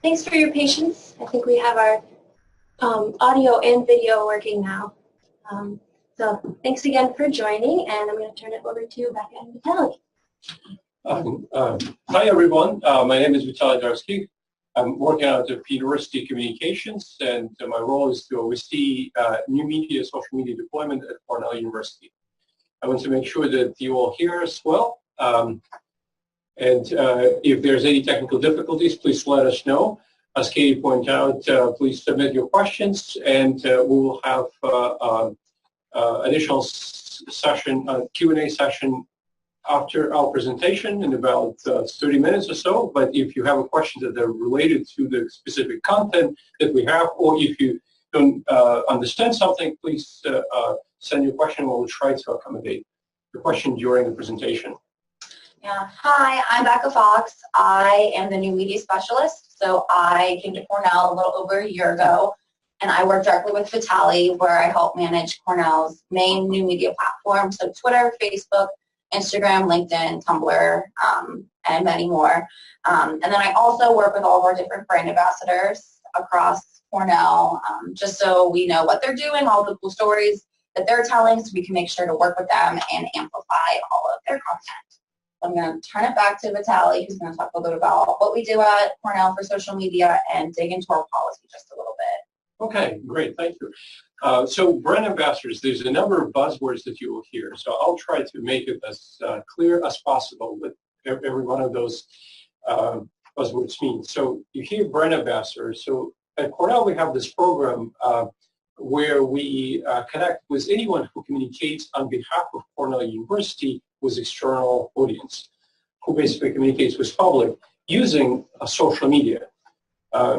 Thanks for your patience. I think we have our audio and video working now. So thanks again for joining, and I'm going to turn it over to Becca and Vitaliy. Hi everyone, my name is Vitaliy Darovskikh. I'm working out of University Communications, and my role is to oversee new media, social media deployment at Cornell University. I want to make sure that you all hear us well, and if there's any technical difficulties, please let us know. As Katie pointed out, please submit your questions, and we will have additional session, Q&A session after our presentation in about 30 minutes or so. But if you have a question that are related to the specific content that we have, or if you don't understand something, please send your question. We'll try to accommodate the question during the presentation. Yeah. Hi, I'm Becca Fox. I am the new media specialist. So I came to Cornell a little over a year ago, and I work directly with Vitaliy, where I help manage Cornell's main new media platforms, so Twitter, Facebook, Instagram, LinkedIn, Tumblr, and many more. And then I also work with all of our different brand ambassadors across Cornell, just so we know what they're doing, all the cool stories that they're telling, so we can make sure to work with them and amplify all of their content. I'm going to turn it back to Vitaliy, who's going to talk a little bit about what we do at Cornell for social media and dig into our policy just a little bit. Okay, great, thank you. So brand ambassadors, there's a number of buzzwords that you will hear. So I'll try to make it as clear as possible what every one of those buzzwords means. So you hear brand ambassadors. So at Cornell, we have this program where we connect with anyone who communicates on behalf of Cornell University with external audience, who basically communicates with public using social media.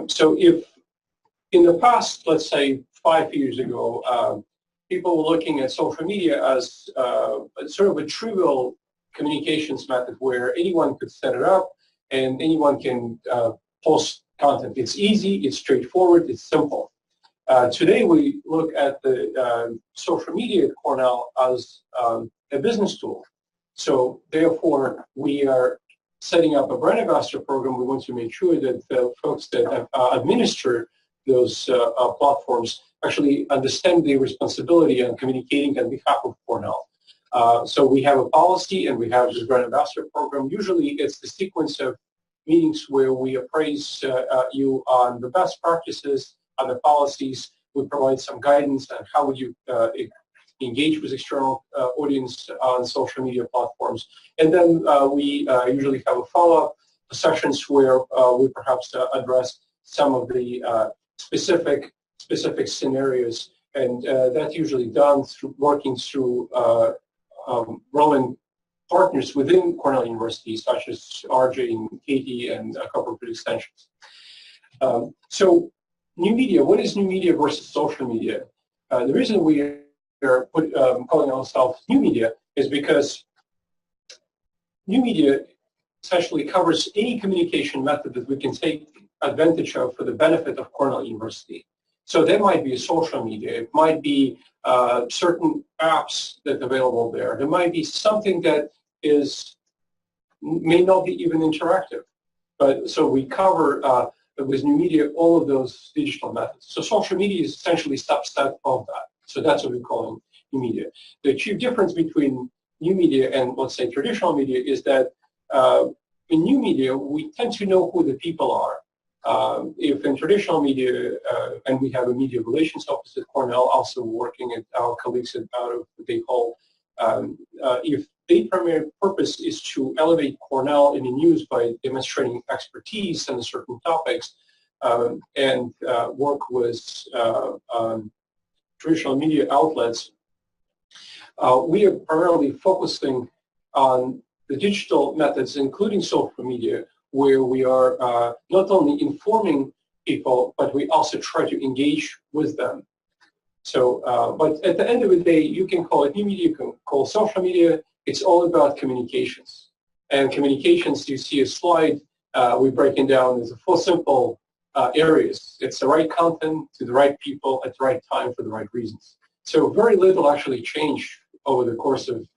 So if in the past, let's say 5 years ago, people were looking at social media as sort of a trivial communications method where anyone could set it up and anyone can post content. It's easy, it's straightforward, it's simple. Today we look at the social media at Cornell as a business tool. So therefore, we are setting up a brand ambassador program. We want to make sure that the folks that administer those platforms actually understand their responsibility on communicating on behalf of Cornell. So we have a policy and we have this brand ambassador program. Usually it's the sequence of meetings where we appraise you on the best practices, on the policies. We provide some guidance on how would you engage with external audience on social media platforms. And then we usually have a follow-up sessions where we perhaps address some of the specific scenarios, and that's usually done through working through relevant partners within Cornell University, such as RJ and Katie and corporate extensions. So new media, what is new media versus social media? The reason we are calling ourselves new media is because new media essentially covers any communication method that we can take advantage of for the benefit of Cornell University. So there might be social media, it might be certain apps that are available there. There might be something that may not be even interactive. But so we cover with new media all of those digital methods. So social media is essentially a subset of that. So that's what we call new media. The chief difference between new media and, let's say, traditional media is that in new media, we tend to know who the people are. If in traditional media, and we have a media relations office at Cornell, also working at our colleagues out of what they call, if their primary purpose is to elevate Cornell in the news by demonstrating expertise on certain topics and work with traditional media outlets, we are primarily focusing on the digital methods, including social media, where we are not only informing people, but we also try to engage with them. So, but at the end of the day, you can call it new media, you can call social media. It's all about communications. And communications, you see a slide, we break it down into 4 simple areas. It's the right content to the right people at the right time for the right reasons. So very little actually changed over the course of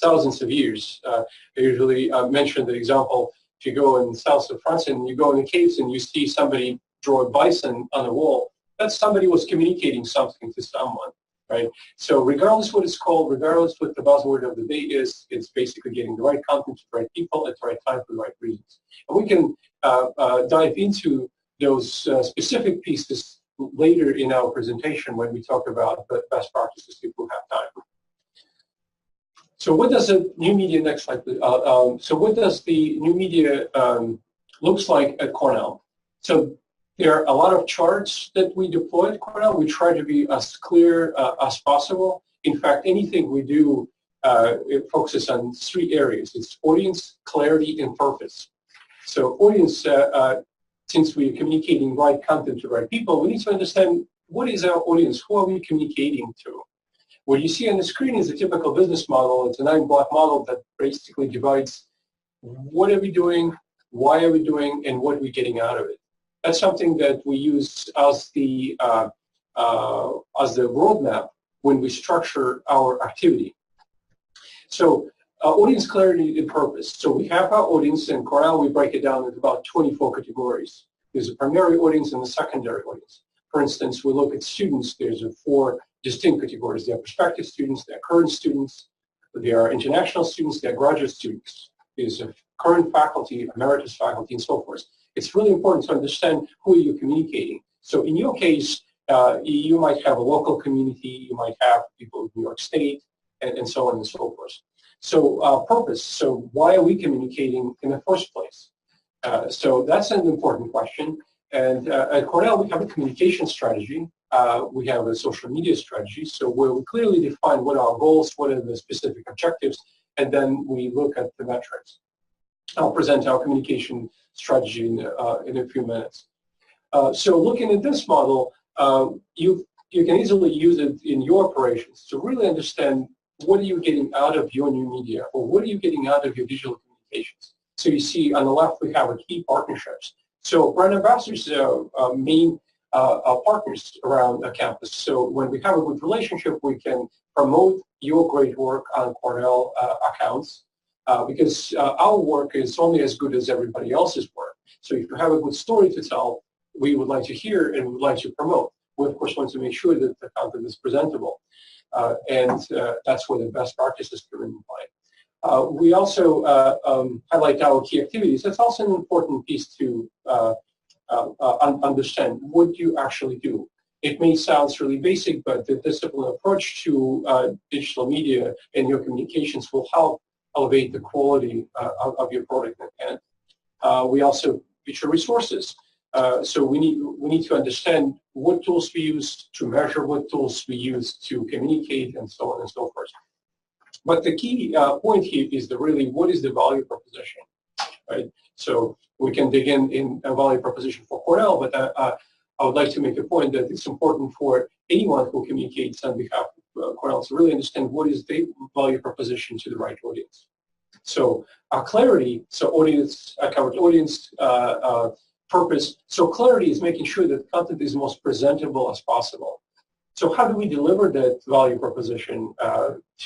thousands of years. I usually mention the example, if you go in south of France and you go in the caves and you see somebody draw a bison on a wall, that somebody was communicating something to someone, right? So regardless what it's called, regardless what the buzzword of the day is, it's basically getting the right content to the right people at the right time for the right reasons. And we can dive into those specific pieces later in our presentation when we talk about the best practices if we have time. So what does a new media, next slide, please. So what does the new media looks like at Cornell? So there are a lot of charts that we deploy at Cornell. We try to be as clear as possible. In fact, anything we do, it focuses on three areas. It's audience, clarity, and purpose. So audience, since we're communicating right content to right people, we need to understand what is our audience, who are we communicating to? What you see on the screen is a typical business model. It's a 9-block model that basically divides what are we doing, why are we doing, and what are we getting out of it. That's something that we use as the roadmap when we structure our activity. So audience, clarity, and purpose. So we have our audience, and Cornell, we break it down into about 24 categories. There's a primary audience and a secondary audience. For instance, we look at students. There's 4 distinct categories. There are prospective students, there are current students, there are international students, there are graduate students. There's a current faculty, emeritus faculty, and so forth. It's really important to understand who you're communicating. So in your case, you might have a local community, you might have people in New York State, and so on and so forth. So purpose, so why are we communicating in the first place? So that's an important question. And at Cornell, we have a communication strategy. We have a social media strategy, so where we clearly define what are our goals, what are the specific objectives, and then we look at the metrics. I'll present our communication strategy in a few minutes. So looking at this model, you can easily use it in your operations to really understand what are you getting out of your new media, or what are you getting out of your digital communications. So you see on the left, we have key partnerships. So brand ambassadors are main partners around a campus. So when we have a good relationship, we can promote your great work on Cornell accounts because our work is only as good as everybody else's work. So if you have a good story to tell, we would like to hear and we would like to promote. We, of course, want to make sure that the content is presentable. And that's where the best practices come into play. We also highlight our key activities. That's also an important piece to understand what you actually do. It may sound really basic, but the disciplined approach to digital media and your communications will help elevate the quality of your product. And we also feature resources. So we need to understand what tools we use to measure, what tools we use to communicate, and so on and so forth. But the key point here is really what is the value proposition, right? So we can dig in a value proposition for Cornell, but I would like to make a point that it's important for anyone who communicates on behalf of Cornell to really understand what is the value proposition to the right audience. So clarity, so audience, covered audience, purpose. So clarity is making sure that content is most presentable as possible. So how do we deliver that value proposition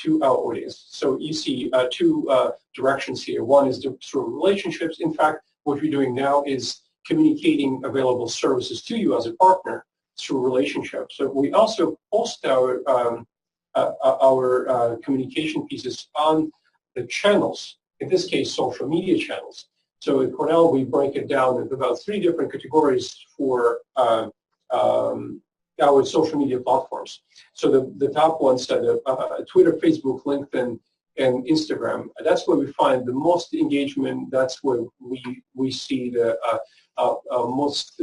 to our audience? So you see 2 directions here. One is through relationships. In fact, what we're doing now is communicating available services to you as a partner through relationships. So we also post our communication pieces on the channels, in this case, social media channels. So at Cornell, we break it down into about 3 different categories for our social media platforms. So the top ones are Twitter, Facebook, LinkedIn, and Instagram. That's where we find the most engagement. That's where we see the most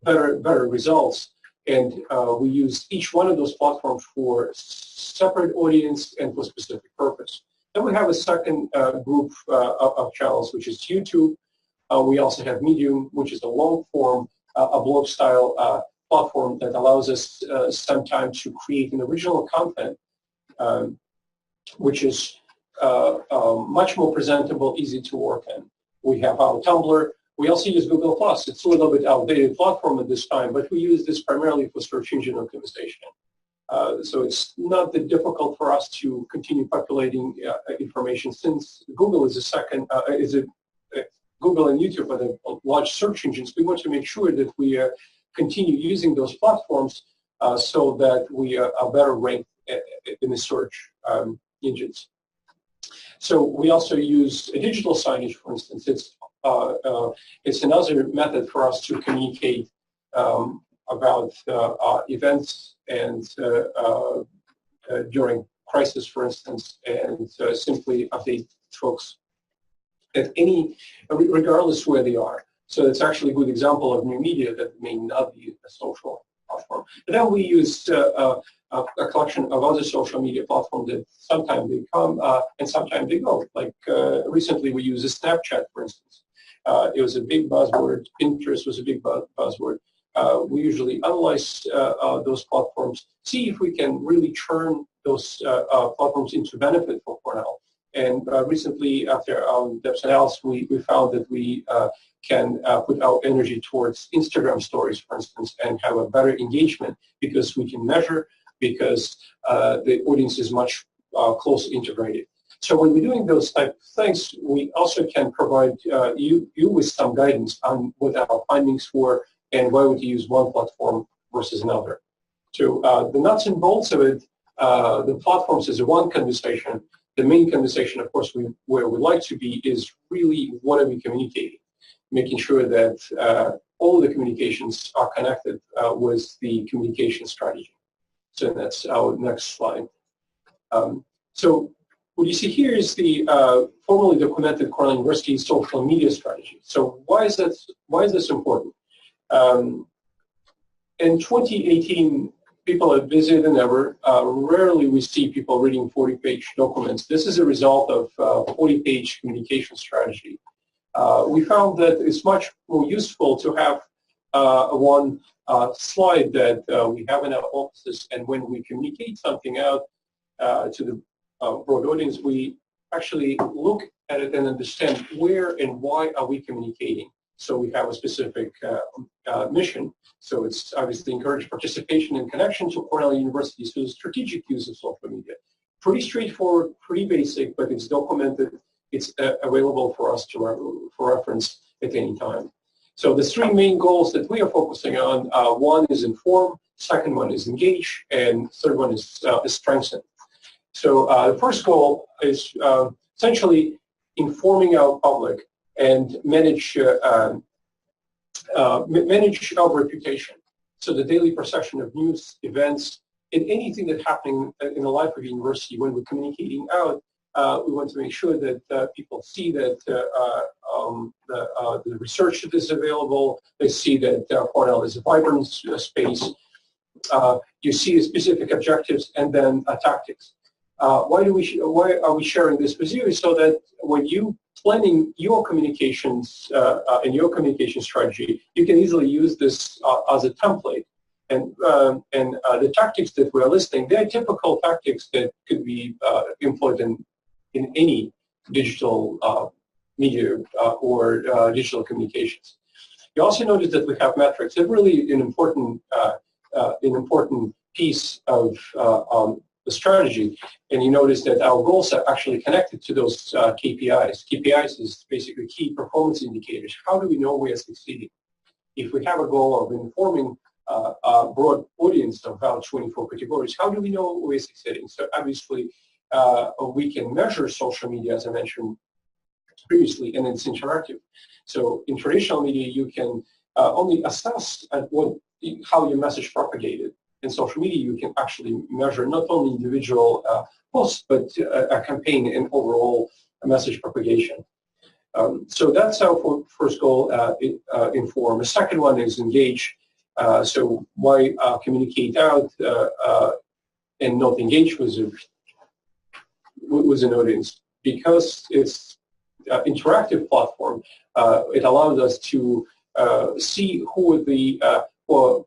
better results. And we use each one of those platforms for separate audience and for specific purpose. Then we have a second group of channels, which is YouTube. We also have Medium, which is a long-form, a blog-style platform that allows us sometimes to create an original content, which is much more presentable, easy to work in. We have our Tumblr. We also use Google+. It's a little bit outdated platform at this time, but we use this primarily for search engine optimization. So it's not that difficult for us to continue populating information, since Google is Google and YouTube are the large search engines. We want to make sure that we continue using those platforms so that we are better ranked in the search engines. So we also use a digital signage, for instance. It's another method for us to communicate about events and during crisis, for instance, and simply update folks at regardless where they are. So it's actually a good example of new media that may not be a social platform. But then we use a collection of other social media platforms that sometimes they come and sometimes they go. Like recently we used Snapchat, for instance. It was a big buzzword. Pinterest was a big buzzword. We usually analyze those platforms, see if we can really turn those platforms into benefit for Cornell. And recently, after depth analysis, we found that we can put our energy towards Instagram stories, for instance, and have a better engagement because we can measure, because the audience is much closer integrated. So when we're doing those type of things, we also can provide you with some guidance on what our findings were and why would you use one platform versus another. So the nuts and bolts of it, the platforms is one conversation. The main conversation, of course, where we'd like to be is really what are we communicating, making sure that all the communications are connected with the communication strategy. So that's our next slide. So what you see here is the formally documented Cornell University social media strategy. So why is this important? In 2018, people are busier than ever. Rarely we see people reading 40-page documents. This is a result of 40-page communication strategy. We found that it's much more useful to have one slide that we have in our offices, and when we communicate something out to the broad audience, we actually look at it and understand where and why are we communicating. So we have a specific mission. So it's obviously encourage participation and connection to Cornell University, so the strategic use of social media. Pretty straightforward, pretty basic, but it's documented. It's available for us to for reference at any time. So the three main goals that we are focusing on, one is inform, second one is engage, and third one is strengthen. So the first goal is essentially informing our public and manage our reputation. So the daily perception of news, events, and anything that's happening in the life of the university, when we're communicating out, we want to make sure that people see that the research that is available, they see that Cornell is a vibrant space. You see specific objectives and then tactics. Why are we sharing this with you? So that when you planning your communications and your communication strategy, you can easily use this as a template. And the tactics that we're listing, they're typical tactics that could be employed in any digital media or digital communications. You also notice that we have metrics. They're really an important piece of the strategy, and you notice that our goals are actually connected to those KPIs. KPIs is basically key performance indicators. How do we know we are succeeding? If we have a goal of informing a broad audience of about 24 categories, how do we know we're succeeding? So obviously, we can measure social media, as I mentioned previously, and it's interactive. So in traditional media, you can only assess how your message propagated. In social media, you can actually measure not only individual posts, but a campaign and overall message propagation. So that's our first goal, inform. The second one is engage. So why communicate out and not engage with an audience? Because it's an interactive platform, it allows us to see who are the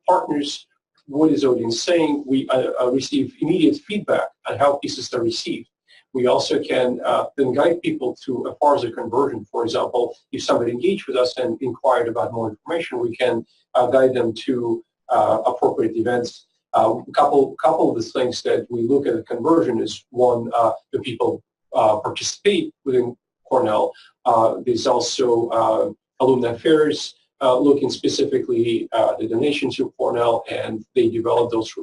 partners. What is the audience saying? We receive immediate feedback on how pieces are received. We also can then guide people to a further conversion. For example, if somebody engaged with us and inquired about more information, we can guide them to appropriate events Couple of the things that we look at the conversion is one, the people participate within Cornell. There's also alumni affairs looking specifically at the donations to Cornell, and they develop those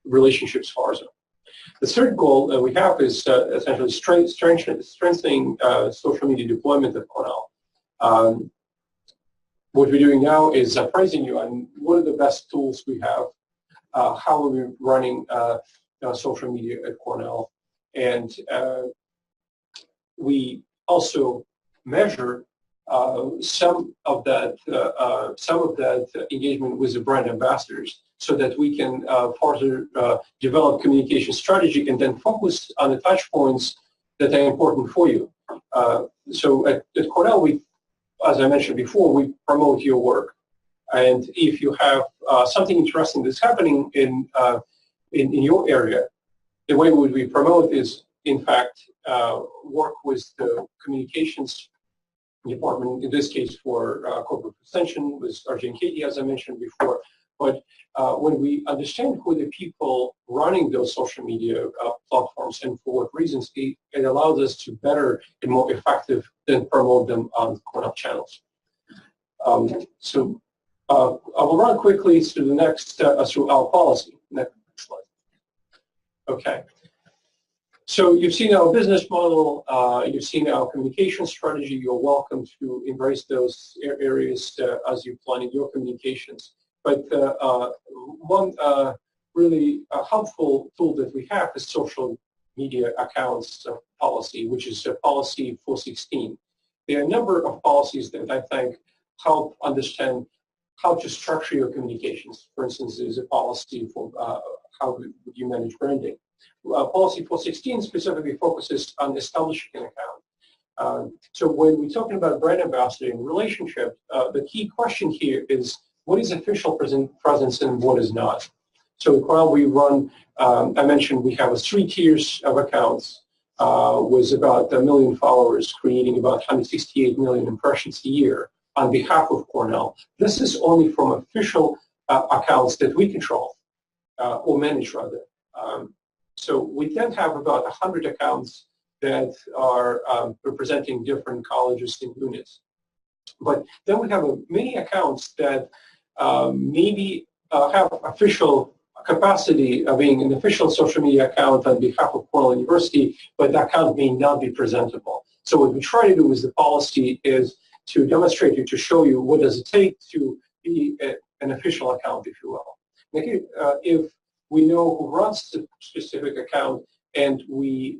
relationships farther. The third goal that we have is essentially strengthening social media deployment at Cornell. What we're doing now is appraising you on what are the best tools we have, how are we running social media at Cornell, and we also measure some of that engagement with the brand ambassadors, so that we can further develop communication strategy and then focus on the touch points that are important for you. So at Cornell, we, as I mentioned before, we promote your work. And if you have something interesting that's happening in your area, the way we promote is, in fact, work with the communications department, in this case for corporate extension, with RJ and Katie, as I mentioned before. But when we understand who the people running those social media platforms and for what reasons, it allows us to better and more effective than promote them on Cornell channels. So I will run quickly through the next, through our policy. Next slide. Okay. So you've seen our business model, you've seen our communication strategy. You're welcome to embrace those areas as you're planning your communications. But one really helpful tool that we have is social media accounts policy, which is policy 416. There are a number of policies that I think help understand how to structure your communications. For instance, there's a policy for how would you manage branding. Policy 416 specifically focuses on establishing an account. So when we're talking about brand ambassador and relationship, the key question here is, what is official presence and what is not? So while we run, I mentioned we have 3 tiers of accounts with about 1 million followers, creating about 168 million impressions a year on behalf of Cornell. This is only from official accounts that we control or manage, rather. So we then have about 100 accounts that are representing different colleges and units. But then we have many accounts that maybe have official capacity of being an official social media account on behalf of Cornell University, but that account may not be presentable. So what we try to do with the policy is to demonstrate you, to show you what does it take to be an official account, if you will. If we know who runs the specific account and we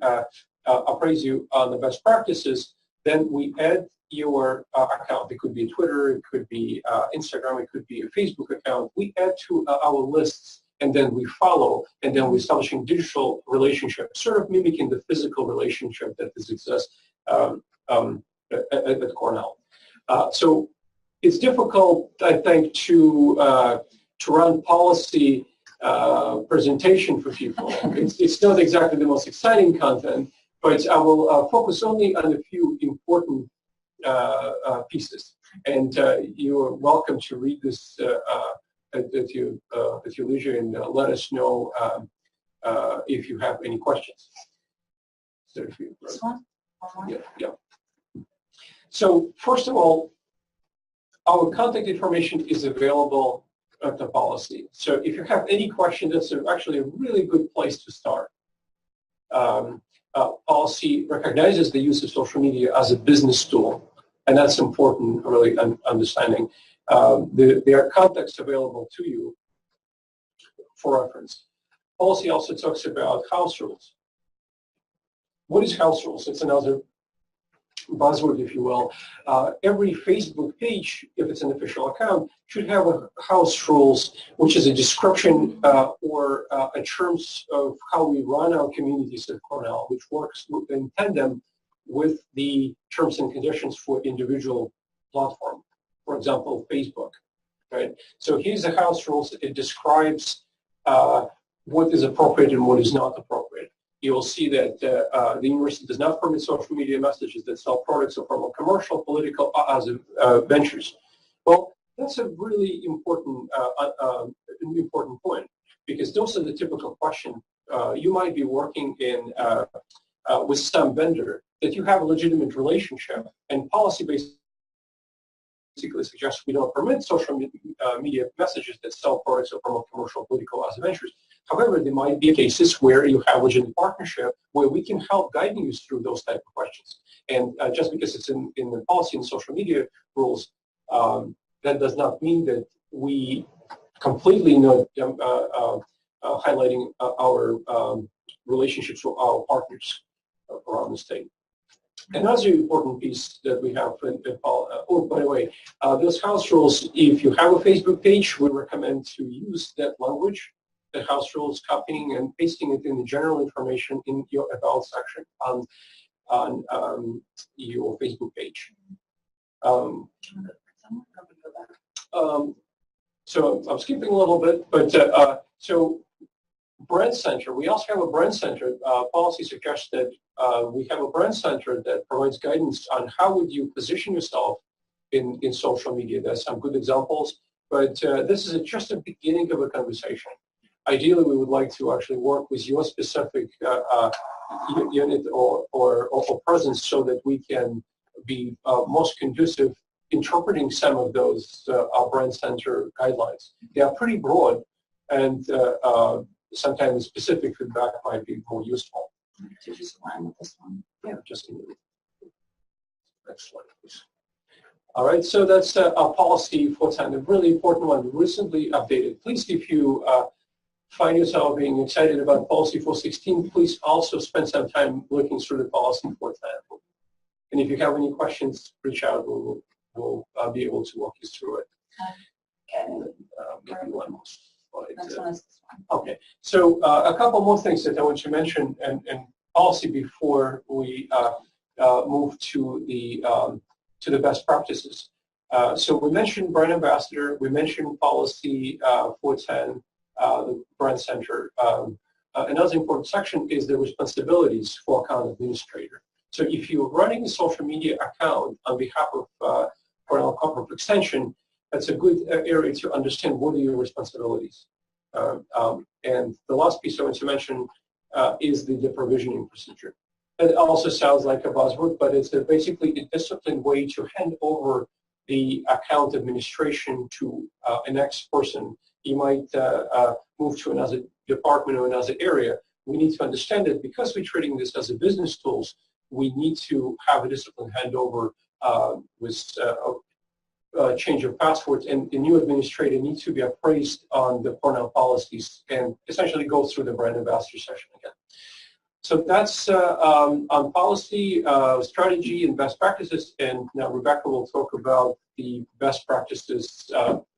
appraise you on the best practices, then we add your account. It could be Twitter, it could be Instagram, it could be a Facebook account. We add to our lists, and then we follow, and then we're establishing digital relationships, sort of mimicking the physical relationship that exists at Cornell. So it's difficult, I think, to run policy presentation for people. It's not exactly the most exciting content, but I will focus only on a few important pieces. And you're welcome to read this at your leisure, and let us know if you have any questions. This one? Yeah. So first of all, our contact information is available at the policy. So if you have any questions, that's actually a really good place to start. Policy recognizes the use of social media as a business tool, and that's important, really, understanding. There are contacts available to you for reference. Policy also talks about house rules. What is house rules? It's another buzzword, if you will. Every Facebook page, if it's an official account, should have a house rules, which is a description or a terms of how we run our communities at Cornell, which works in tandem with the terms and conditions for individual platform. For example, Facebook, right? So here's the house rules. It describes what is appropriate and what is not appropriate. You will see that the university does not permit social media messages that sell products or promote commercial, political, other ventures. Well, That's a really important important point, because those are the typical questions. You might be working in with some vendor that you have a legitimate relationship, and policy basically suggests we don't permit social media messages that sell products or promote commercial, political, as ventures. However, there might be cases where you have a legitimate partnership where we can help guide you through those type of questions. And just because it's in the policy and social media rules, that does not mean that we completely not highlighting our relationships with our partners around the state. Another important piece that we have, oh, by the way, those house rules, if you have a Facebook page, we recommend to use that language, the house rules, copying and pasting it in the general information in your about section on your Facebook page. So I'm skipping a little bit, but so brand center, we also have a brand center. Policy suggests that we have a brand center that provides guidance on how would you position yourself in social media. There's some good examples, but this is just the beginning of a conversation. Ideally, we would like to actually work with your specific unit or presence so that we can be most conducive interpreting some of those brand center guidelines. They are pretty broad, and sometimes specific feedback might be more useful. So just align with this one. Yeah, just a minute. Next slide, please. All right, so that's our policy 410, a really important one, recently updated. Please, if you find yourself being excited about policy 416, please also spend some time looking through the policy 410. And if you have any questions, reach out. We'll be able to walk you through it. Okay. Maybe one more slide. Next one is this one. Okay, so a couple more things that I want to mention and policy before we move to the best practices. So we mentioned brand ambassador, we mentioned policy 410, the brand center. Another important section is the responsibilities for account administrator. So if you're running a social media account on behalf of Cornell Corporate Extension, that's a good area to understand what are your responsibilities. And the last piece I want to mention is the provisioning procedure. It also sounds like a buzzword, but it's basically a disciplined way to hand over the account administration to an next person. You might move to another department or another area. We need to understand that because we're treating this as a business tools, we need to have a disciplined handover with change of passwords, and the new administrator needs to be appraised on the Cornell policies and essentially go through the brand ambassador session again. So that's on policy, strategy, and best practices. And now Rebecca will talk about the best practices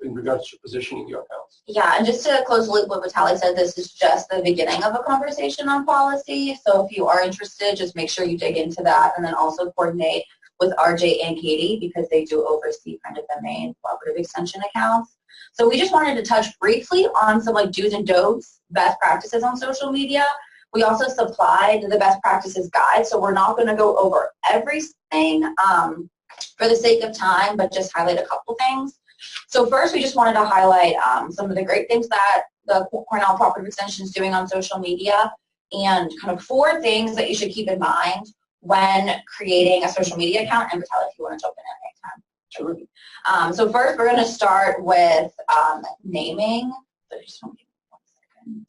in regards to positioning your accounts. Yeah, and just to close the loop, what Vitaliy said, this is just the beginning of a conversation on policy. So if you are interested, just make sure you dig into that, and then also coordinate with RJ and Katie, because they do oversee kind of the main cooperative extension accounts. So we just wanted to touch briefly on some like do's and don'ts, best practices on social media. We also supplied the best practices guide, so we're not going to go over everything for the sake of time, but just highlight a couple things. So first, we just wanted to highlight some of the great things that the Cornell Cooperative Extension is doing on social media, and kind of 4 things that you should keep in mind when creating a social media account. And Vitaliy, if you want to jump in at any time. Sure. So first, we're going to start with naming. So just give me 1 second.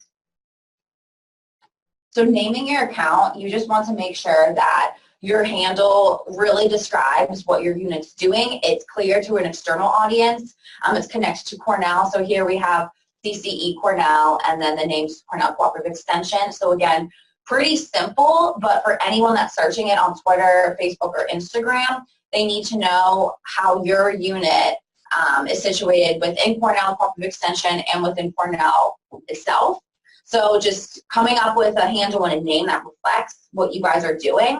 So naming your account, you just want to make sure that your handle really describes what your unit's doing. It's clear to an external audience. It's connected to Cornell. So here we have CCE Cornell, and then the name's Cornell Cooperative Extension. So again, pretty simple, but for anyone that's searching it on Twitter, Facebook, or Instagram, they need to know how your unit is situated within Cornell Cooperative Extension and within Cornell itself. So just coming up with a handle and a name that reflects what you guys are doing.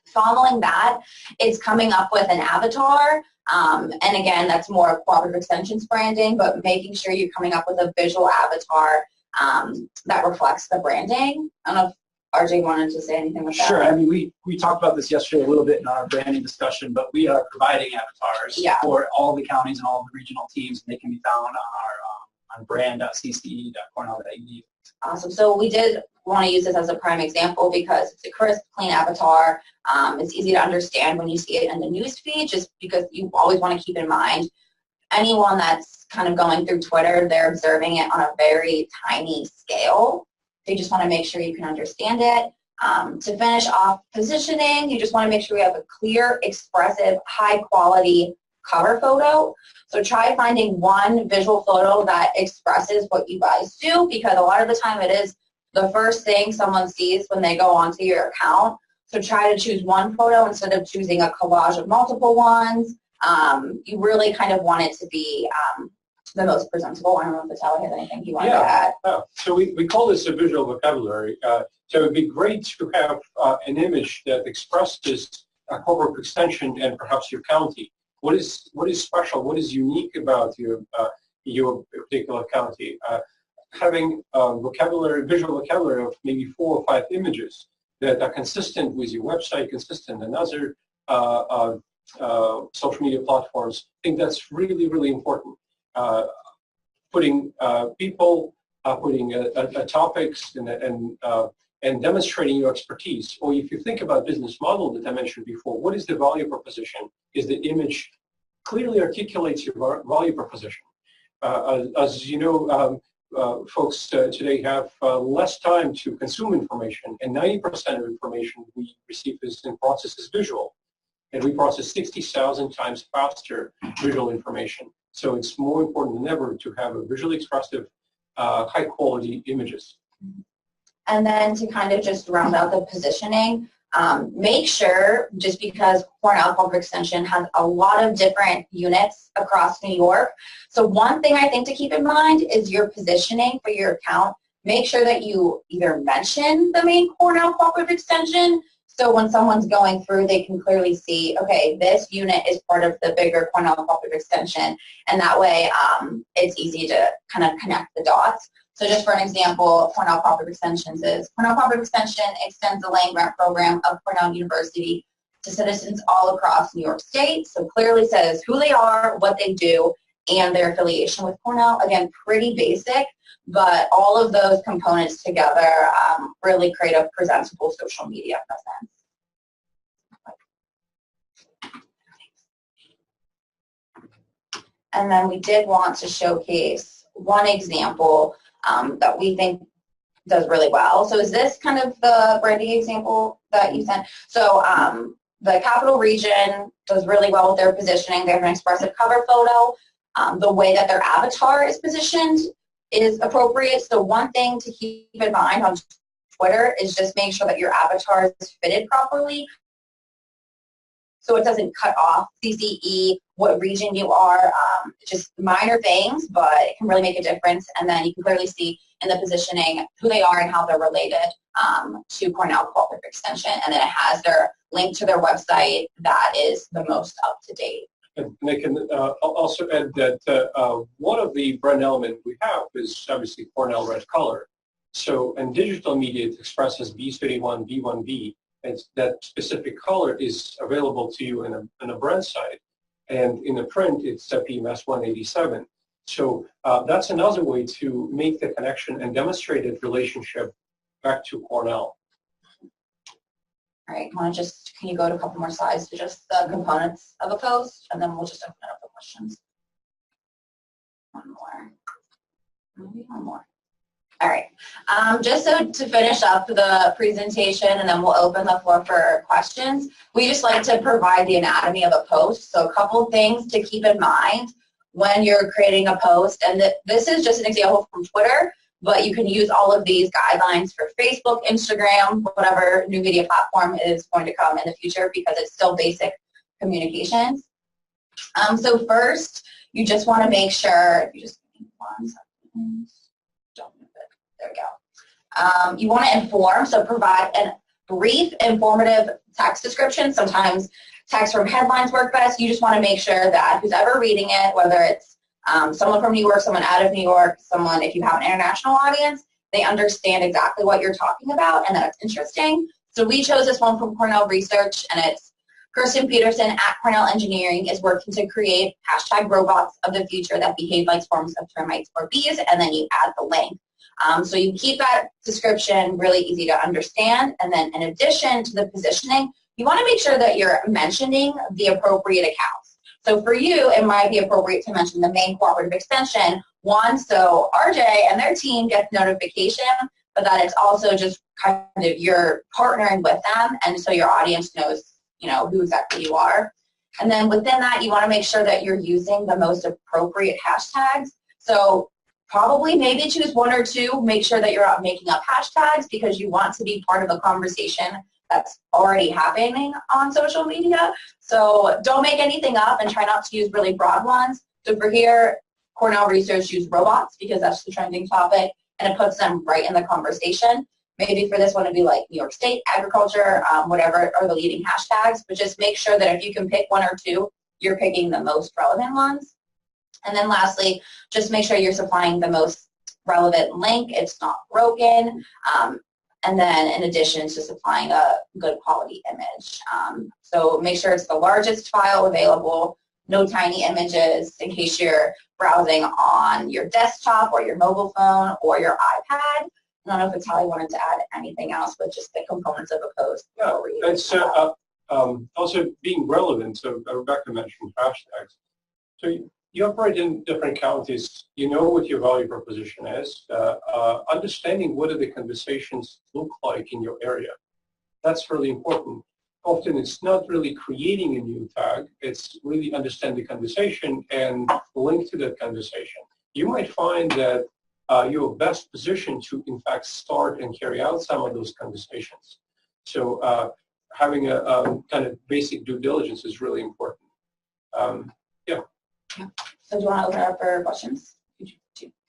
Following that, it's coming up with an avatar. And again, that's more cooperative extensions branding, but making sure you're coming up with a visual avatar that reflects the branding. I don't know if RJ wanted to say anything with that. Sure. I mean, we talked about this yesterday a little bit in our branding discussion, but we are providing avatars for all the counties and all the regional teams, and they can be found on our on brand.cce.cornell.edu. Awesome. So we did want to use this as a prime example because it's a crisp, clean avatar. It's easy to understand when you see it in the news feed, just because you always want to keep in mind anyone that's kind of going through Twitter, they're observing it on a very tiny scale. So you just want to make sure you can understand it. To finish off positioning, you just want to make sure we have a clear, expressive, high-quality cover photo. So try finding one visual photo that expresses what you guys do, because a lot of the time it is the first thing someone sees when they go onto your account. So try to choose one photo instead of choosing a collage of multiple ones. You really kind of want it to be the most presentable. I don't know if Vitaliy has anything you want to add. So we call this a visual vocabulary. So it would be great to have an image that expresses a corporate extension and perhaps your county. What is special? What is unique about your particular county? Having a visual vocabulary of maybe 4 or 5 images that are consistent with your website, consistent in other social media platforms. I think that's really, really important. Putting people, putting topics, and demonstrating your expertise. Or if you think about business model that I mentioned before, what is the value proposition? Is the image clearly articulates your value proposition. As you know, folks today have less time to consume information, and 90% of information we receive in process is visual. And we process 60,000 times faster visual information. So it's more important than ever to have a visually expressive, high-quality images. And then to kind of just round out the positioning, make sure, just because Cornell Corporate Extension has a lot of different units across New York, so one thing I think to keep in mind is your positioning for your account. Make sure that you either mention the main Cornell Corporate Extension, so when someone's going through, they can clearly see, okay, this unit is part of the bigger Cornell Corporate Extension, and that way it's easy to kind of connect the dots. So just for an example, Cornell Corporate Extensions is, Cornell Corporate Extension extends the land grant program of Cornell University to citizens all across New York State. So clearly says who they are, what they do, and their affiliation with Cornell. Again, pretty basic, but all of those components together really create a presentable social media presence. And then we did want to showcase one example that we think does really well. So is this kind of the branding example that you sent? So the Capital Region does really well with their positioning. They have an expressive cover photo. The way that their avatar is positioned is appropriate. So one thing to keep in mind on Twitter is just make sure that your avatar is fitted properly, so it doesn't cut off CCE, what region you are, just minor things, but it can really make a difference. And then you can clearly see in the positioning who they are and how they're related to Cornell Corporate Extension. And then it has their link to their website that is the most up to date. And I can also add that one of the brand elements we have is obviously Cornell red color. So in digital media, it expresses B31, B1B. And that specific color is available to you in a brand site. And in the print, it's PMS 187. So that's another way to make the connection and demonstrate that relationship back to Cornell. All right, can you go to a couple more slides to just the components of a post, and then we'll just open it up for questions. One more. Maybe one more. All right, just so to finish up the presentation, and then we'll open the floor for questions, we just like to provide the anatomy of a post. So a couple things to keep in mind when you're creating a post, and this is just an example from Twitter, but you can use all of these guidelines for Facebook, Instagram, whatever new media platform is going to come in the future, because it's still basic communications. So first, you just want to make sure, you just give me 1 second. Don't move it. There we go. You want to inform, so provide a brief, informative text description. Sometimes text from headlines work best. You just want to make sure that who's ever reading it, whether it's someone from New York, someone out of New York, someone, if you have an international audience, they understand exactly what you're talking about and that it's interesting. So we chose this one from Cornell Research, and it's Kirsten Peterson at Cornell Engineering is working to create hashtag robots of the future that behave like swarms of termites or bees, and then you add the link. So you keep that description really easy to understand, and then in addition to the positioning, you want to make sure that you're mentioning the appropriate accounts. So for you, it might be appropriate to mention the main cooperative extension, one, so RJ and their team gets notification, but that it's also just kind of you're partnering with them, and so your audience knows, you know, who exactly you are. And then within that, you want to make sure that you're using the most appropriate hashtags. So probably maybe choose one or two. Make sure that you're not making up hashtags because you want to be part of a conversation that's already happening on social media. So don't make anything up and try not to use really broad ones. So for here, Cornell Research used robots because that's the trending topic, and it puts them right in the conversation. Maybe for this one it'd be like New York State, agriculture, whatever are the leading hashtags, but just make sure that if you can pick one or two, you're picking the most relevant ones. And then lastly, just make sure you're supplying the most relevant link. It's not broken. And then in addition to supplying a good quality image. So make sure it's the largest file available, no tiny images in case you're browsing on your desktop or your mobile phone or your iPad. I don't know if Vitaliy wanted to add anything else, but just the components of a post. Yeah, it's also being relevant. So Rebecca mentioned hashtags. So you operate in different counties. You know what your value proposition is. Understanding what do the conversations look like in your area. That's really important. Often it's not really creating a new tag. It's really understand the conversation and link to that conversation. You might find that you're best positioned to, in fact, start and carry out some of those conversations. So having a kind of basic due diligence is really important. Yeah. So do you want to open it up for questions?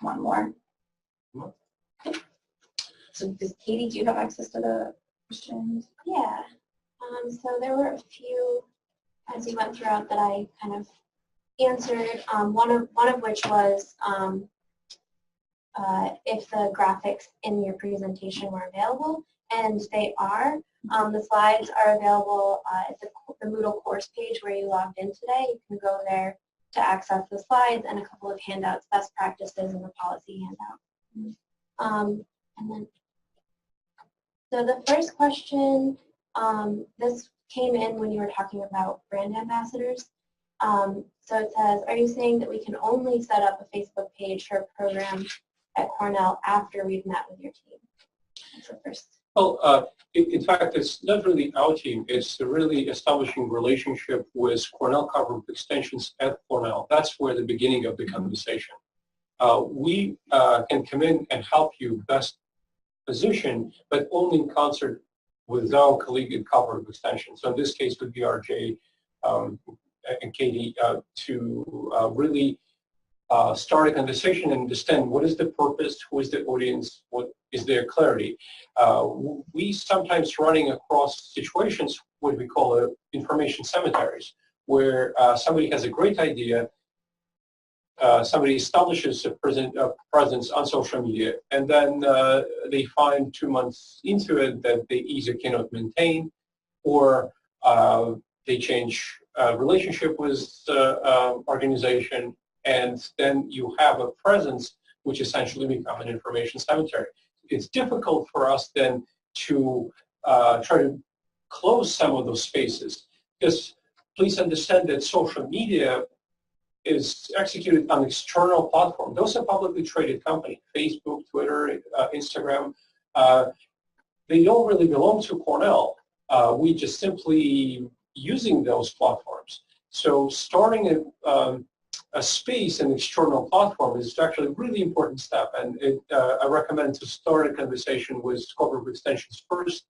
One more. Okay. So Katie, do you have access to the questions? Yeah. So there were a few as you went throughout that I kind of answered. One of which was if the graphics in your presentation were available, and they are. The slides are available at the Moodle course page where you logged in today. You can go there to access the slides and a couple of handouts, best practices, and the policy handout. And then, so the first question, this came in when you were talking about brand ambassadors. So it says, are you saying that we can only set up a Facebook page for a program at Cornell after we've met with your team? That's the first. Well, in fact, it's not really our team. It's really establishing relationship with Cornell covered extensions at Cornell. That's where the beginning of the conversation. We can come in and help you best position, but only in concert with our colleague at covered extensions. So in this case would be RJ and Katie to really start a conversation and understand what is the purpose, who is the audience, what is their clarity. We sometimes running across situations what we call information cemeteries, where somebody has a great idea, somebody establishes a presence on social media, and then they find 2 months into it that they either cannot maintain or they change relationship with organization, and then you have a presence which essentially becomes an information cemetery. It's difficult for us then to try to close some of those spaces, because please understand that social media is executed on external platforms. Those are publicly traded companies, Facebook, Twitter, Instagram. They don't really belong to Cornell. We just simply using those platforms. So starting a space, an external platform, is actually a really important step, and I recommend to start a conversation with corporate extensions first,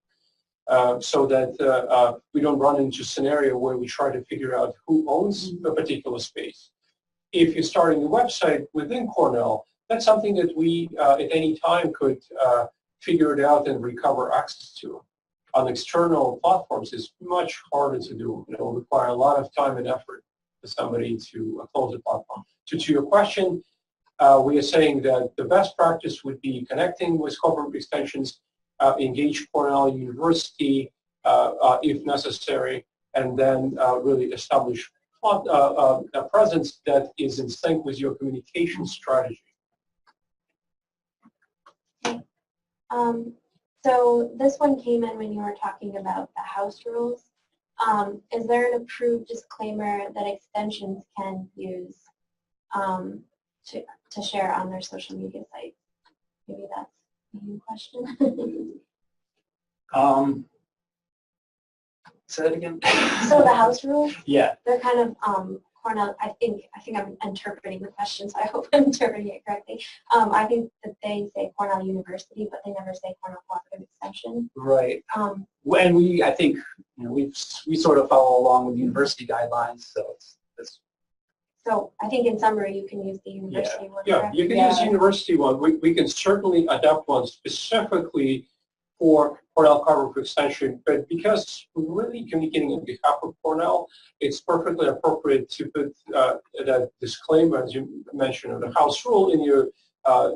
so that we don't run into a scenario where we try to figure out who owns a particular space. If you're starting a website within Cornell, that's something that we at any time could figure it out and recover access to. On external platforms, it's much harder to do. It will require a lot of time and effort for somebody to close the platform. To your question, we are saying that the best practice would be connecting with corporate extensions, engage Cornell University if necessary, and then really establish a presence that is in sync with your communication strategy. So this one came in when you were talking about the house rules. Is there an approved disclaimer that extensions can use to share on their social media sites? Maybe that's the main question. Say that again. So the house rules, Yeah. they're kind of Cornell. I think I'm interpreting the question, so I hope I'm interpreting it correctly. I think that they say Cornell University, but they never say Cornell Cooperative Extension. Right. And I think, we sort of follow along with university guidelines, so it's. So I think in summary, you can use the university one. Yeah, you can use the university one. We can certainly adapt one specifically for Cornell Cooperative Extension, but because we're really communicating on behalf of Cornell, it's perfectly appropriate to put that disclaimer, as you mentioned, of the house rule in your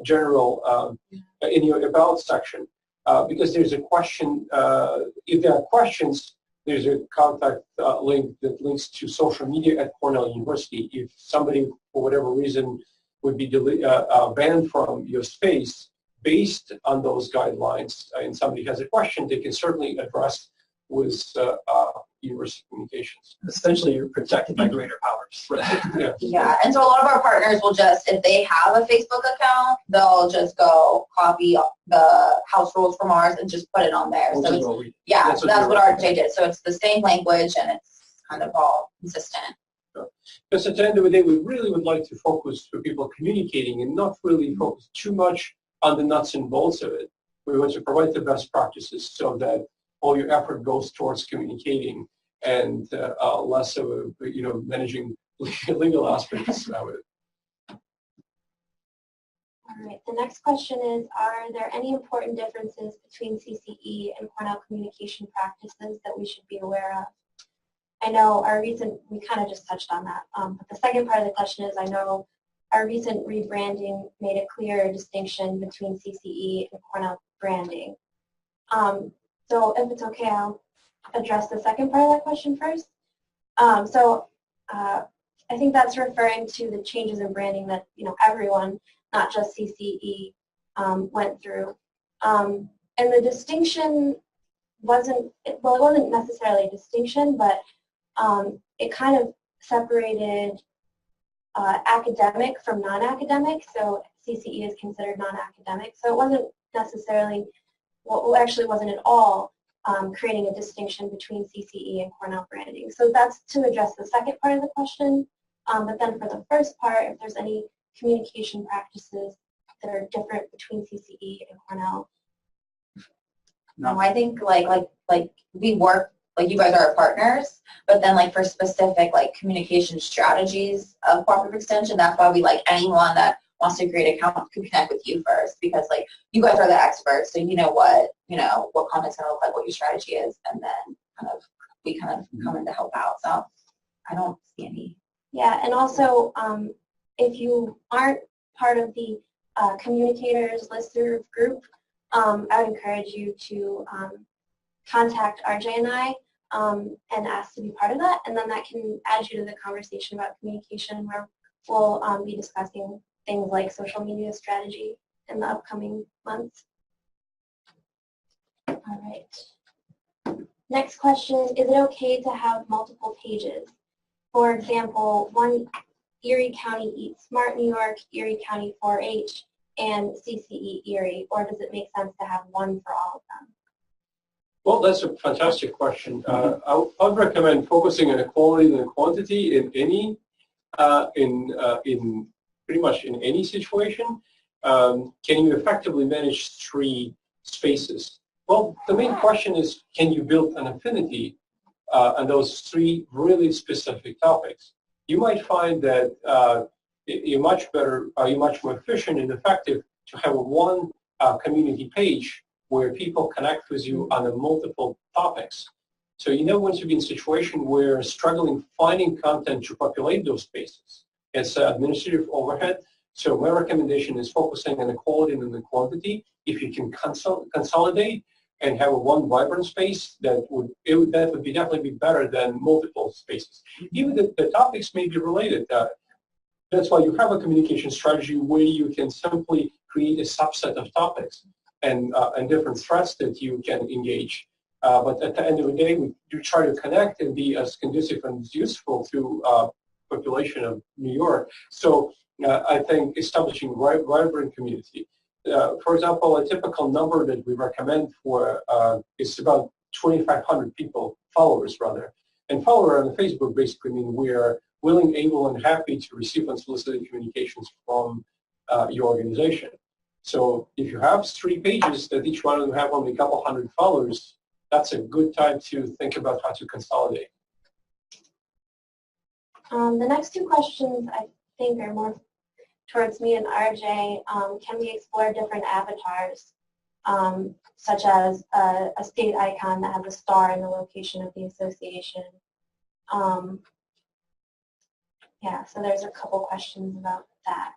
general, in your about section, because there's a question, if there are questions, there's a contact link that links to social media at Cornell University. If somebody, for whatever reason, would be banned from your space, based on those guidelines, and somebody has a question, they can certainly address with University Communications. Essentially, you're protected by greater powers. Yeah. Yeah, and so a lot of our partners will just, if they have a Facebook account, they'll just go copy the house rules from ours and just put it on there. So it's, yeah, that's what RJ did. So it's the same language and it's kind of all consistent. Because at the end of the day, we really would like to focus for people communicating and not really focus too much on the nuts and bolts of it. We want to provide the best practices so that all your effort goes towards communicating and less of a, managing legal aspects of it. All right, the next question is, are there any important differences between CCE and Cornell communication practices that we should be aware of? I know we kind of just touched on that, but the second part of the question is, I know our recent rebranding made a clear distinction between CCE and Cornell branding. So if it's okay, I'll address the second part of that question first. I think that's referring to the changes in branding that everyone, not just CCE, went through. And the distinction wasn't necessarily a distinction, but it kind of separated academic from non-academic. So CCE is considered non-academic. So it wasn't necessarily, well, actually wasn't at all creating a distinction between CCE and Cornell branding. So that's to address the second part of the question. But then for the first part, if there's any communication practices that are different between CCE and Cornell. No, I think like we work, like you guys are our partners, but then like for specific like communication strategies of cooperative extension, that's why we like anyone that wants to create an account to connect with you first, because like you guys are the experts, so you know what content's gonna look like, what your strategy is, and then we come in to help out. So I don't see any. Yeah, and also if you aren't part of the communicators listserv group, I would encourage you to contact RJ and I and ask to be part of that, and then that can add you to the conversation about communication, where we'll be discussing things like social media strategy in the upcoming months. All right. Next question, is it okay to have multiple pages? For example, one Erie County Eat Smart New York, Erie County 4-H, and CCE Erie, or does it make sense to have one for all of them? Well, that's a fantastic question. I would recommend focusing on the quality and the quantity in any, in pretty much in any situation. Can you effectively manage 3 spaces? Well, the main question is, can you build an affinity on those 3 really specific topics? You might find that you're much more efficient and effective to have one community page where people connect with you on the multiple topics. So you don't want to be in a situation where struggling finding content to populate those spaces. It's administrative overhead. So my recommendation is focusing on the quality and the quantity. If you can consolidate and have one vibrant space, that would definitely be better than multiple spaces. Even the topics may be related. That's why you have a communication strategy where you can simply create a subset of topics and different threats that you can engage. But at the end of the day, we do try to connect and be as conducive and as useful to population of New York. So I think establishing vibrant community. For example, a typical number that we recommend for is about 2,500 people, followers rather. And follower on Facebook basically mean we're willing, able, and happy to receive unsolicited communications from your organization. So if you have 3 pages that each one of them have only a couple hundred followers, that's a good time to think about how to consolidate. The next 2 questions I think are more towards me and RJ. Can we explore different avatars, such as a state icon that has a star in the location of the association? Yeah, so there's a couple questions about that.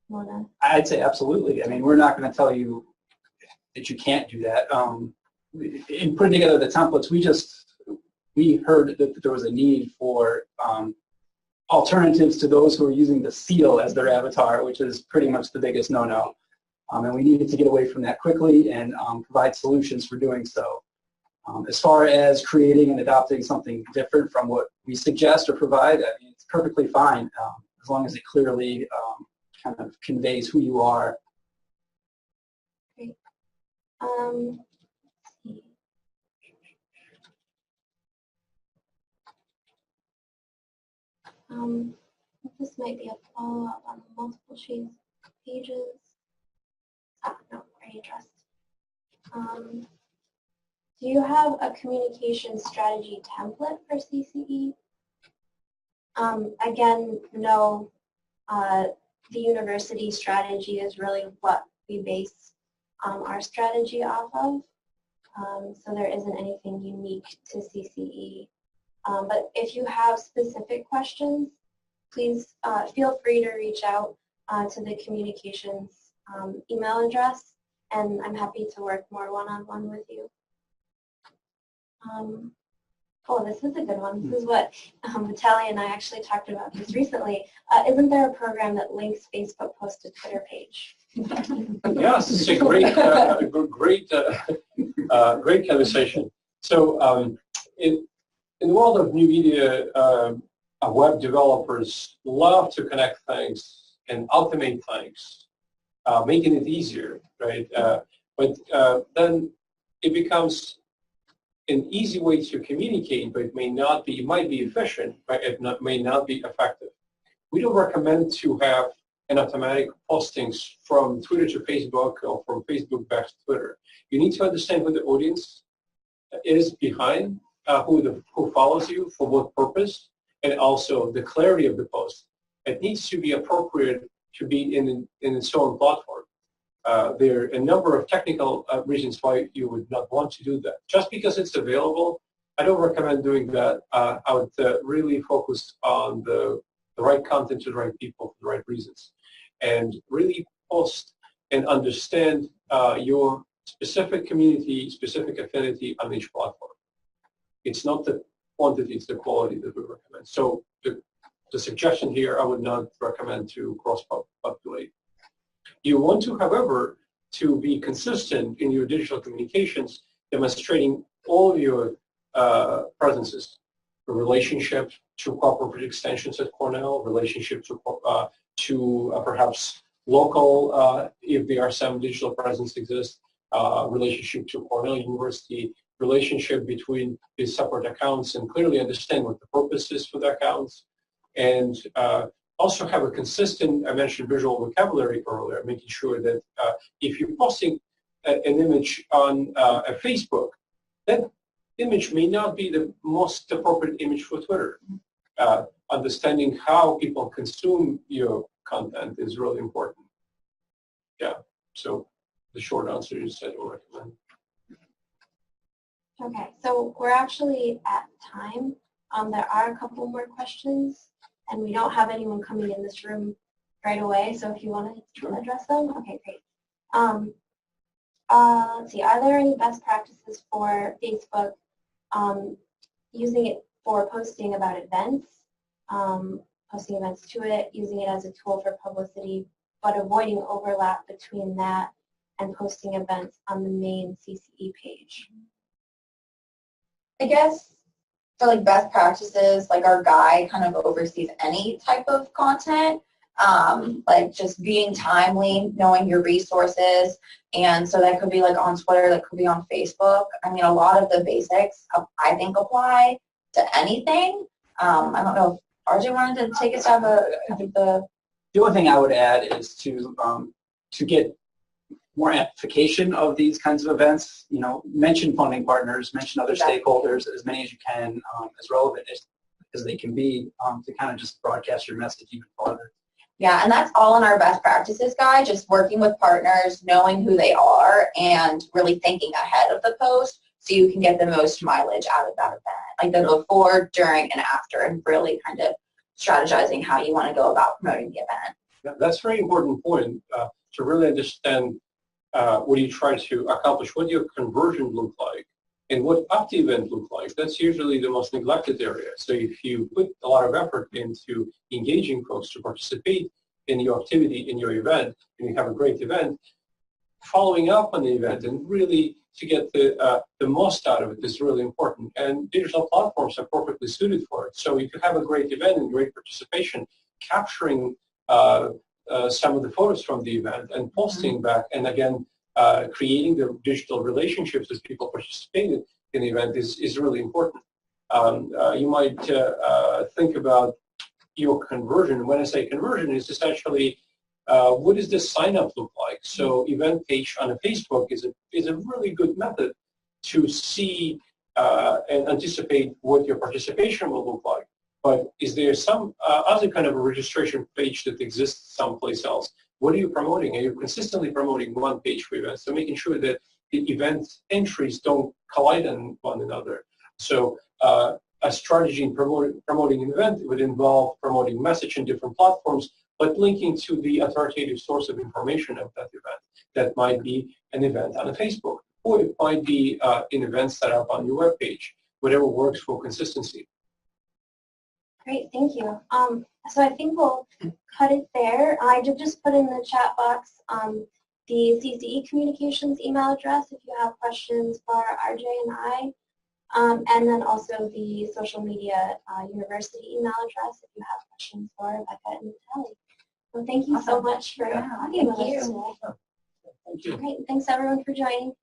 Mona? I'd say absolutely. I mean, we're not going to tell you that you can't do that. In putting together the templates, we heard that there was a need for alternatives to those who are using the seal as their avatar, which is pretty much the biggest no-no. And we needed to get away from that quickly and provide solutions for doing so. As far as creating and adopting something different from what we suggest or provide, I mean, it's perfectly fine as long as it clearly kind of conveys who you are. Great. This might be a follow-up on the multiple shades pages. No, already addressed. Do you have a communication strategy template for CCE? Again, no. The university strategy is really what we base our strategy off of. So there isn't anything unique to CCE. But if you have specific questions, please feel free to reach out to the communications email address, and I'm happy to work more one-on-one with you. Oh, this is a good one. This is what Vitaliy and I actually talked about this recently. Isn't there a program that links Facebook post to Twitter page? Yes, it's a great, great conversation. So in the world of new media, web developers love to connect things and automate things, making it easier, right? But then it becomes an easy way to communicate, but it may not be, it might be efficient, but it may not be effective. We don't recommend to have an automatic postings from Twitter to Facebook or from Facebook back to Twitter. You need to understand who the audience is behind, who follows you, for what purpose, and also the clarity of the post. It needs to be appropriate to be in its own platform. There are a number of technical reasons why you would not want to do that. Just because it's available, I don't recommend doing that. I would really focus on the right content to the right people for the right reasons. And really post and understand your specific community, specific affinity on each platform. It's not the quantity, it's the quality that we recommend. So the suggestion here, I would not recommend to cross-populate. You want to, however, to be consistent in your digital communications, demonstrating all your presences, the relationship to corporate extensions at Cornell, relationship to perhaps local, if there are some digital presence exists, relationship to Cornell University, relationship between these separate accounts, and clearly understand what the purpose is for the accounts, and also have a consistent, I mentioned visual vocabulary earlier, making sure that if you're posting an image on a Facebook, that image may not be the most appropriate image for Twitter. Understanding how people consume your content is really important. Yeah, so the short answer is I don't recommend. Okay, so we're actually at time. There are a couple more questions, and we don't have anyone coming in this room right away, so if you want to address them, okay, great. Let's see, are there any best practices for Facebook using it for posting about events, posting events to it, using it as a tool for publicity, but avoiding overlap between that and posting events on the main CCE page? I guess for like best practices, like our guy kind of oversees any type of content, like just being timely, knowing your resources, and so that could be like on Twitter, that could be on Facebook. I mean, a lot of the basics I think apply to anything. I don't know if RJ wanted to take a stab at The only thing I would add is to get more amplification of these kinds of events. You know, mention funding partners, mention other stakeholders, as many as you can, as relevant as they can be, to kind of just broadcast your message even farther. Yeah, and that's all in our best practices guide, just working with partners, knowing who they are, and really thinking ahead of the post so you can get the most mileage out of that event, like the before, during, and after, and really kind of strategizing how you want to go about promoting the event. Yeah, that's a very important point, to really understand what you try to accomplish, what your conversion look like, and what up the event look like. That's usually the most neglected area. So if you put a lot of effort into engaging folks to participate in your activity, in your event, and you have a great event, following up on the event and really to get the most out of it is really important. And digital platforms are perfectly suited for it. So if you have a great event and great participation, capturing some of the photos from the event and posting back, and again, creating the digital relationships with people participating in the event is really important. You might think about your conversion. When I say conversion, it's essentially what does the sign-up look like? So event page on a Facebook is a really good method to see and anticipate what your participation will look like. But is there some other kind of a registration page that exists someplace else? What are you promoting? Are you consistently promoting one page for events? So making sure that the event entries don't collide on one another. So a strategy in promoting an event would involve promoting message in different platforms, but linking to the authoritative source of information of that event. That might be an event on a Facebook, or it might be an event set up on your webpage, whatever works for consistency. Great, thank you. So I think we'll cut it there. I did just put in the chat box the CCE Communications email address if you have questions for RJ and I, and then also the social media university email address if you have questions for Becca and Vitaliy. So thank you so much for talking with us today. Thank you. Great, thanks everyone for joining.